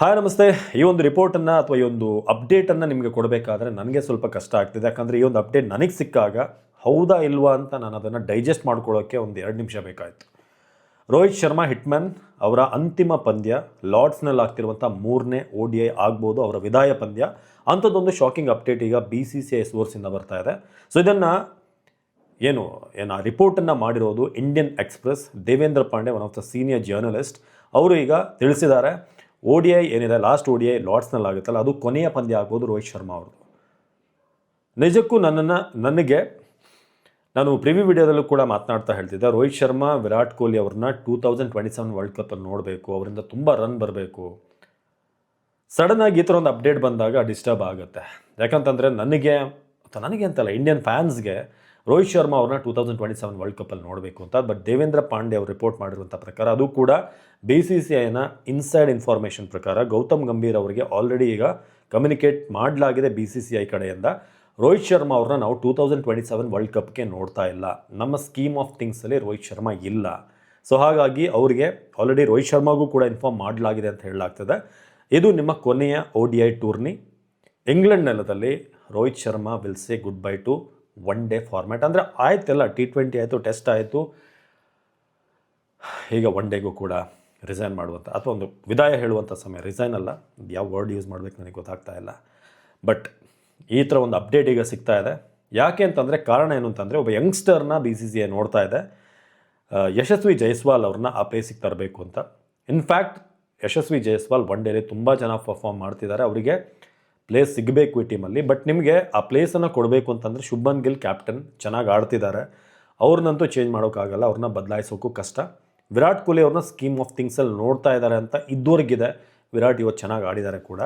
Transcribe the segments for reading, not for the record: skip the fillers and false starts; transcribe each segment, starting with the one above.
Hi ನಮಸ್ತೆ. ಈ ಒಂದು ರಿಪೋರ್ಟನ್ನು ಅಥವಾ ಈ ಒಂದು ಅಪ್ಡೇಟನ್ನು ನಿಮಗೆ ಕೊಡಬೇಕಾದ್ರೆ ನನಗೆ ಸ್ವಲ್ಪ ಕಷ್ಟ ಆಗ್ತಿದೆ. ಯಾಕಂದರೆ ಈ ಒಂದು ಅಪ್ಡೇಟ್ ನನಗೆ ಸಿಕ್ಕಾಗ ಹೌದಾ ಇಲ್ವಾ ಅಂತ ನಾನು ಅದನ್ನು ಡೈಜೆಸ್ಟ್ ಮಾಡ್ಕೊಳ್ಳೋಕ್ಕೆ ಒಂದು 2 ನಿಮಿಷ ಬೇಕಾಯಿತು. ರೋಹಿತ್ ಶರ್ಮಾ ಹಿಟ್ಮ್ಯಾನ್ ಅವರ ಅಂತಿಮ ಪಂದ್ಯ ಲಾರ್ಡ್ಸ್ನಲ್ಲಿ ಆಗ್ತಿರುವಂಥ 3ನೇ ODI ಆಗ್ಬೋದು, ಅವರ ವಿದಾಯ ಪಂದ್ಯ. ಅಂಥದ್ದೊಂದು ಶಾಕಿಂಗ್ ಅಪ್ಡೇಟ್ ಈಗ BCCI ಸೋರ್ಸಿಂದ ಬರ್ತಾ ಇದೆ. ಸೊ ಇದನ್ನು ಏನು ರಿಪೋರ್ಟನ್ನು ಮಾಡಿರೋದು Indian Express. Devendra Pande, one of the senior journalist, ಅವರು ಈಗ ತಿಳಿಸಿದ್ದಾರೆ ODI ಏನಿದೆ, ಲಾಸ್ಟ್ ODI ಲಾರ್ಡ್ಸ್ನಲ್ಲಿ ಆಗುತ್ತಲ್ಲ, ಅದು ಕೊನೆಯ ಪಂದ್ಯ ಆಗ್ಬೋದು ರೋಹಿತ್ ಶರ್ಮಾ ಅವ್ರದ್ದು. ನಿಜಕ್ಕೂ ನಾನು ಪ್ರಿವ್ಯೂ ವಿಡಿಯೋದಲ್ಲೂ ಕೂಡ ಮಾತನಾಡ್ತಾ ಹೇಳ್ತಿದ್ದೆ, ರೋಹಿತ್ ಶರ್ಮಾ ವಿರಾಟ್ ಕೊಹ್ಲಿ ಅವ್ರನ್ನ 2027 ವರ್ಲ್ಡ್ ಕಪ್ಪಲ್ಲಿ ನೋಡಬೇಕು, ಅವರಿಂದ ತುಂಬ ರನ್ ಬರಬೇಕು. ಸಡನ್ನಾಗಿ ಈ ಥರ ಒಂದು ಅಪ್ಡೇಟ್ ಬಂದಾಗ ಡಿಸ್ಟರ್ಬ್ ಆಗುತ್ತೆ. ಯಾಕಂತಂದರೆ ನನಗೆ ಅಂತಲ್ಲ, ಇಂಡಿಯನ್ ಫ್ಯಾನ್ಸ್ಗೆ ರೋಹಿತ್ ಶರ್ಮಾ ಅವ್ರನ್ನ 2027 ವರ್ಲ್ಡ್ ಕಪ್ಪಲ್ಲಿ ನೋಡಬೇಕು ಅಂತ. ಬಟ್ ದೇವೇಂದ್ರ ಪಾಂಡೆ ಅವರು ರಿಪೋರ್ಟ್ ಮಾಡಿರುವಂಥ ಪ್ರಕಾರ, ಅದು ಕೂಡ BCCIನ ಇನ್ಸೈಡ್ ಇನ್ಫಾರ್ಮೇಷನ್ ಪ್ರಕಾರ, ಗೌತಮ್ ಗಂಭೀರ್ ಅವರಿಗೆ ಆಲ್ರೆಡಿ ಈಗ ಕಮ್ಯುನಿಕೇಟ್ ಮಾಡಲಾಗಿದೆ BCCI ಕಡೆಯಿಂದ, ರೋಹಿತ್ ಶರ್ಮಾ ಅವ್ರನ್ನ ನಾವು 2027 ವರ್ಲ್ಡ್ ಕಪ್ಗೆ ನೋಡ್ತಾ ಇಲ್ಲ, ನಮ್ಮ ಸ್ಕೀಮ್ ಆಫ್ ಥಿಂಗ್ಸಲ್ಲಿ ರೋಹಿತ್ ಶರ್ಮಾ ಇಲ್ಲ. ಸೊ ಹಾಗಾಗಿ ಅವರಿಗೆ ಆಲ್ರೆಡಿ ರೋಹಿತ್ ಶರ್ಮಾಗೂ ಕೂಡ ಇನ್ಫಾರ್ಮ್ ಮಾಡಲಾಗಿದೆ ಅಂತ ಹೇಳಲಾಗ್ತದೆ. ಇದು ನಿಮ್ಮ ಕೊನೆಯ ODI ಟೂರ್ನಿ. ಇಂಗ್ಲೆಂಡ್ ನೆಲದಲ್ಲಿ Rohit Sharma will say good by two one day format. ಅಂದರೆ ಆಯ್ತಲ್ಲ, T20 ಆಯಿತು, ಟೆಸ್ಟ್ ಆಯಿತು, ಈಗ ಒನ್ ಡೇಗೂ ಕೂಡ ರಿಸೈನ್ ಮಾಡುವಂಥ ಅಥವಾ ಒಂದು ವಿದಾಯ ಹೇಳುವಂಥ ಸಮಯ. ರಿಸೈನ್ ಅಲ್ಲ, ಯಾವ ವರ್ಡ್ ಯೂಸ್ ಮಾಡಬೇಕು ನನಗೆ ಗೊತ್ತಾಗ್ತಾ ಇಲ್ಲ. ಬಟ್ ಈ ಥರ ಒಂದು ಅಪ್ಡೇಟ್ ಈಗ ಸಿಗ್ತಾ ಇದೆ. ಯಾಕೆ ಅಂತಂದರೆ, ಕಾರಣ ಏನು ಅಂತಂದರೆ, ಒಬ್ಬ ಯಂಗ್ಸ್ಟರ್ನ BCCI ನೋಡ್ತಾ ಇದೆ, ಯಶಸ್ವಿ ಜೈಸ್ವಾಲ್ ಅವ್ರನ್ನ ಆ ಪ್ಲೇಸಿಗೆ ತರಬೇಕು ಅಂತ. ಇನ್ಫ್ಯಾಕ್ಟ್ ಯಶಸ್ವಿ ಜೈಸ್ವಾಲ್ ಒನ್ ಡೇಲಿ ತುಂಬ ಚೆನ್ನಾಗಿ ಪರ್ಫಾರ್ಮ್ ಮಾಡ್ತಿದ್ದಾರೆ, ಅವರಿಗೆ ಪ್ಲೇಸ್ ಸಿಗಬೇಕು ಈ ಟೀಮಲ್ಲಿ. ಬಟ್ ನಿಮಗೆ ಆ ಪ್ಲೇಸನ್ನು ಕೊಡಬೇಕು ಅಂತಂದರೆ ಶುಭ್ಮನ್ ಗಿಲ್ ಕ್ಯಾಪ್ಟನ್ ಚೆನ್ನಾಗಿ ಆಡ್ತಿದ್ದಾರೆ, ಅವ್ರನ್ನಂತೂ ಚೇಂಜ್ ಮಾಡೋಕ್ಕಾಗಲ್ಲ, ಅವ್ರನ್ನ ಬದಲಾಯಿಸೋಕ್ಕೂ ಕಷ್ಟ. ವಿರಾಟ್ ಕೊಹ್ಲಿ ಅವ್ರನ್ನ ಸ್ಕೀಮ್ ಆಫ್ ಥಿಂಗ್ಸಲ್ಲಿ ನೋಡ್ತಾ ಇದ್ದಾರೆ ಅಂತ ಇದ್ದವ್ರಿಗಿದೆ. ವಿರಾಟ್ ಇವತ್ತು ಚೆನ್ನಾಗಿ ಆಡಿದ್ದಾರೆ ಕೂಡ.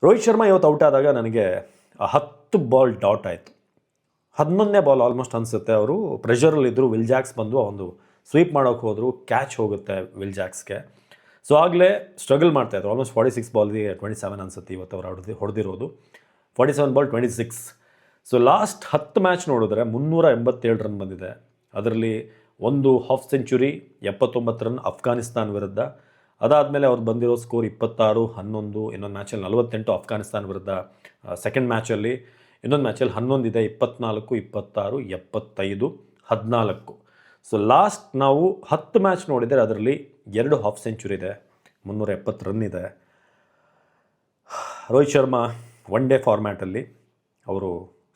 ರೋಹಿತ್ ಶರ್ಮಾ ಇವತ್ತು ಔಟ್ ಆದಾಗ ನನಗೆ 10 ಬಾಲ್ ಡಾಟ್ ಆಯಿತು. 11ನೇ ಬಾಲ್ ಆಲ್ಮೋಸ್ಟ್ ಅನಿಸುತ್ತೆ, ಅವರು ಪ್ರೆಷರಲ್ಲಿದ್ದರು. ವಿಲ್ ಜಾಕ್ಸ್ ಬಂದು ಒಂದು ಸ್ವೀಪ್ ಮಾಡೋಕ್ಕೆ ಹೋದರು, ಕ್ಯಾಚ್ ಹೋಗುತ್ತೆ ವಿಲ್ ಜಾಕ್ಸ್ಗೆ. ಸೊ ಆಗಲೇ ಸ್ಟ್ರಗಲ್ ಮಾಡ್ತಾಯಿದ್ರು. ಆಲ್ಮೋಸ್ಟ್ 46 ಬಾಲ್ಗೆ 27 ಅನಿಸುತ್ತೆ ಇವತ್ತು ಅವರು ಹೊಡೆದಿರೋದು. 47 ಬಾಲ್ 26. ಸೊ ಲಾಸ್ಟ್ 10 ಮ್ಯಾಚ್ ನೋಡಿದ್ರೆ 387 ರನ್ ಬಂದಿದೆ. ಅದರಲ್ಲಿ ಒಂದು ಹಾಫ್ ಸೆಂಚುರಿ, 79 ರನ್ ಅಫ್ಘಾನಿಸ್ತಾನ್ ವಿರುದ್ಧ. ಅದಾದಮೇಲೆ ಅವ್ರು ಬಂದಿರೋ ಸ್ಕೋರ್ 26-11. ಇನ್ನೊಂದು ಮ್ಯಾಚಲ್ಲಿ 48 ಅಫ್ಘಾನಿಸ್ತಾನ್ ವಿರುದ್ಧ. ಸೆಕೆಂಡ್ ಮ್ಯಾಚಲ್ಲಿ ಇನ್ನೊಂದು ಮ್ಯಾಚಲ್ಲಿ 11 ಇದೆ, 24, 26, 75, 14. ಸೊ ಲಾಸ್ಟ್ ನಾವು 10 ಮ್ಯಾಚ್ ನೋಡಿದರೆ ಅದರಲ್ಲಿ 2 ಹಾಫ್ ಸೆಂಚುರಿ ಇದೆ, 370 ರನ್ ಇದೆ. ರೋಹಿತ್ ಶರ್ಮಾ ಒನ್ ಡೇ ಫಾರ್ಮ್ಯಾಟಲ್ಲಿ ಅವರು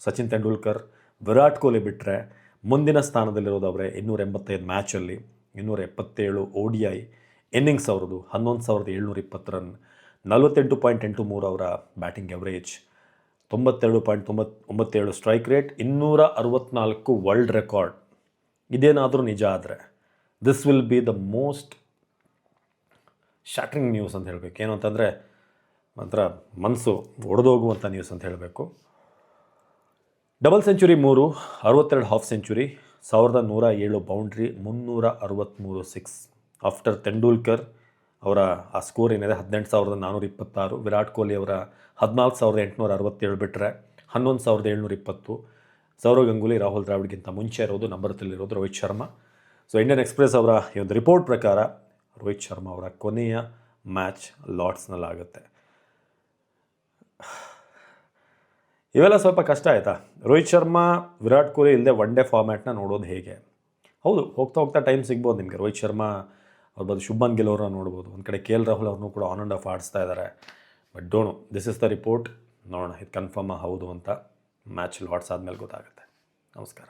ಸಚಿನ್ ತೆಂಡೂಲ್ಕರ್, ವಿರಾಟ್ ಕೊಹ್ಲಿ ಬಿಟ್ಟರೆ ಮುಂದಿನ ಸ್ಥಾನದಲ್ಲಿರೋದು ಅವರೇ. 285 ಮ್ಯಾಚಲ್ಲಿ 277 ODI ಇನ್ನಿಂಗ್ಸ್ ಅವ್ರದ್ದು, 11,720 ರನ್, 48.83 ಅವರ batting average, 92.97 strike rate, 264 world record. ಇದೇನಾದರೂ ನಿಜ ಆದರೆ this will be the most shattering news ಅಂತ ಹೇಳಬೇಕು. ಏನು ಅಂತಂದರೆ ಮಾತ್ರ ಮನಸ್ಸು ಒಡೆದೋಗುವಂಥ ನ್ಯೂಸ್ ಅಂತ ಹೇಳಬೇಕು. Double century 3, 62 half century, 1107 boundary, 363 six. After Tendulkar ಅವರ ಆ ಸ್ಕೋರ್ ಏನಿದೆ 18,426, ವಿರಾಟ್ ಕೊಹ್ಲಿ ಅವರ 14,867 ಬಿಟ್ಟರೆ 11,720. ಸೌರವ್ ಗಂಗೂಲಿ, ರಾಹುಲ್ ದ್ರಾವಿಡ್ಗಿಂತ ಮುಂಚೆ ಇರೋದು, number 3 Rohit Sharma. So Indian express ಅವರ ಈ ಒಂದು ರಿಪೋರ್ಟ್ ಪ್ರಕಾರ ರೋಹಿತ್ ಶರ್ಮಾ ಅವರ ಕೊನೆಯ ಮ್ಯಾಚ್ ಲಾರ್ಡ್ಸ್ನಲ್ಲಾಗುತ್ತೆ. ಇವೆಲ್ಲ ಸ್ವಲ್ಪ ಕಷ್ಟ ಆಯಿತಾ? ರೋಹಿತ್ ಶರ್ಮಾ, ವಿರಾಟ್ ಕೊಹ್ಲಿ ಇಲ್ಲದೆ ಒನ್ ಡೇ ಫಾರ್ಮ್ಯಾಟ್ನ ನೋಡೋದು ಹೇಗೆ? ಹೌದು, ಹೋಗ್ತಾ ಟೈಮ್ ಸಿಗ್ಬೋದು ನಿಮಗೆ. ರೋಹಿತ್ ಶರ್ಮಾ ಅವ್ರ ಬದಲು ಶುಭ್ಮನ್ ಗಿಲ್ ಅವ್ರನ್ನ ನೋಡ್ಬೋದು. ಒಂದು ಕಡೆ KL ರಾಹುಲ್ ಅವ್ರನ್ನೂ ಕೂಡ ಆನ್ ಆ್ಯಂಡ್ ಆಫ್ ಆಡಿಸ್ತಾ ಇದ್ದಾರೆ. But don't know, this is the report. ನೋಡೋಣ ಇದು ಕನ್ಫರ್ಮ್ ಹೌದು ಅಂತ ಮ್ಯಾಚ್ ಲಾರ್ಡ್ಸ್ ಆದಮೇಲೆ ಗೊತ್ತಾಗುತ್ತೆ. ನಮಸ್ಕಾರ.